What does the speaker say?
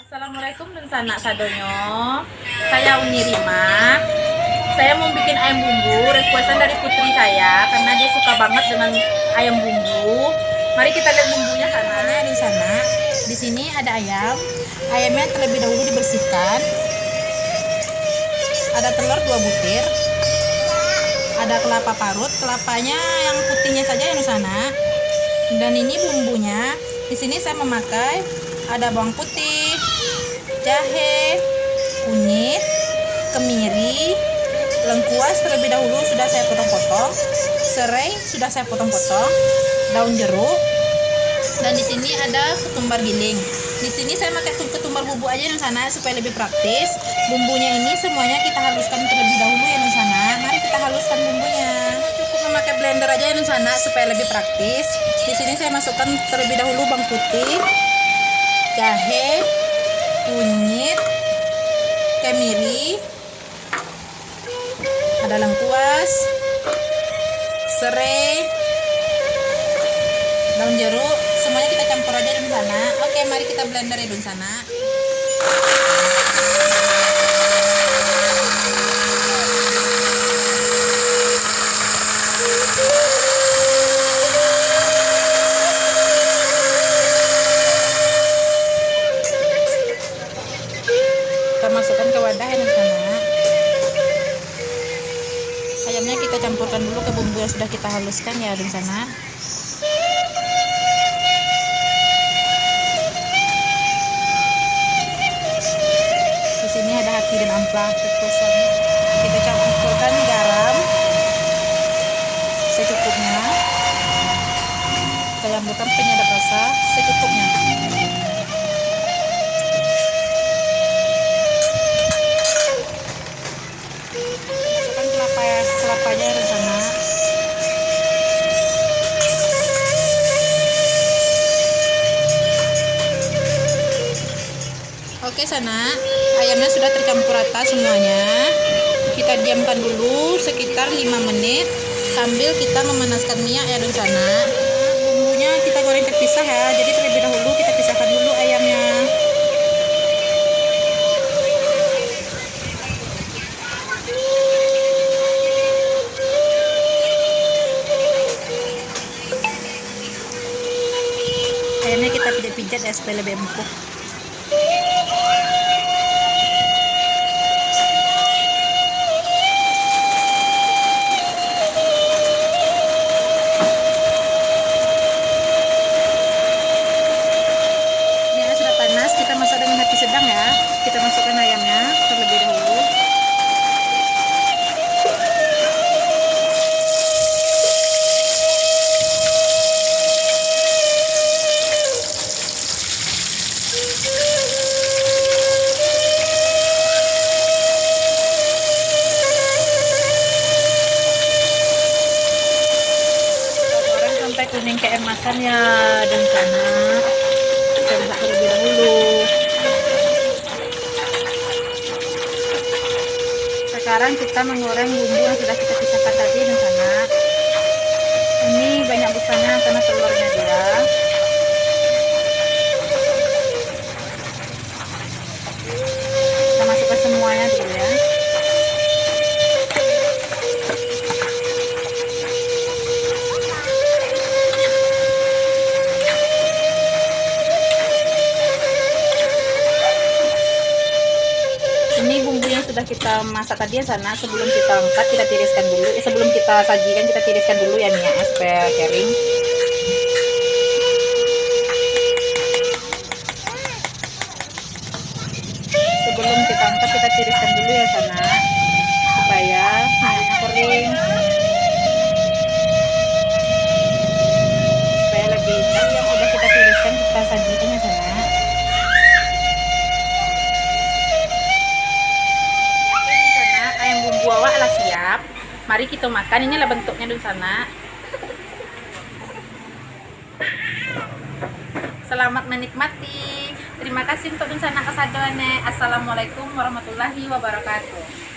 Assalamualaikum dan sanak sadonyo. Saya Uni Rima. Saya mau bikin ayam bumbu, requestan dari putri saya karena dia suka banget dengan ayam bumbu. Mari kita lihat bumbunya sana. Di sana. Di sini ada ayam. Ayamnya terlebih dahulu dibersihkan. Ada telur 2 butir. Ada kelapa parut, kelapanya yang putihnya saja yang di sana. Dan ini bumbunya. Di sini saya memakai ada bawang putih, jahe, kunyit, kemiri, lengkuas terlebih dahulu sudah saya potong-potong, serai sudah saya potong-potong, daun jeruk, dan di sini ada ketumbar giling. Di sini saya pakai ketumbar bubuk aja yang sana supaya lebih praktis. Bumbunya ini semuanya kita haluskan terlebih dahulu ya di sana. Mari kita haluskan bumbunya. Cukup memakai blender aja yang sana supaya lebih praktis. Di sini saya masukkan terlebih dahulu bawang putih, jahe, kunyit, kemiri, ada lengkuas, serai, daun jeruk, semuanya kita campur aja di sana. Oke, mari kita blender ya di sana. Kita masukkan ke wadah yang di sana. Ayamnya kita campurkan dulu ke bumbu yang sudah kita haluskan ya di sana. Di sini ada hati dan amplang. Kita campurkan garam secukupnya. Kita campurkan penyedap rasa secukupnya. Kelapanya di sana. Oke sana, ayamnya sudah tercampur rata semuanya. Kita diamkan dulu sekitar 5 menit sambil kita memanaskan minyak ya di sana. Bumbunya kita goreng terpisah ya. Jadi terlebih dahulu kita pisahkan dulu ayamnya. Ayamnya kita pijat-pijat ya supaya lebih empuk. Ini sudah panas, kita masak dengan api sedang ya. Kita masukkan ayamnya terlebih dahulu. Kuning keemasan ya dan sana kita masak terlebih dahulu. Sekarang kita menggoreng bumbu yang sudah kita pisahkan tadi dan sana. Ini banyak busanya karena telurnya dia. Kita masukkan semuanya dulu ya. Ini bumbu yang sudah kita masak tadi sana, sebelum kita angkat kita tiriskan dulu. Sebelum kita sajikan kita tiriskan dulu ya minyak supaya kering. Sebelum kita angkat kita tiriskan dulu ya sana supaya minyaknya kering. Supaya lebih yang udah kita tiriskan kita sajikan ya sana. Awak lah siap. Mari kita makan. Inilah bentuknya di sana. Selamat menikmati. Terima kasih untuk di sana kesadoannya. Assalamualaikum warahmatullahi wabarakatuh.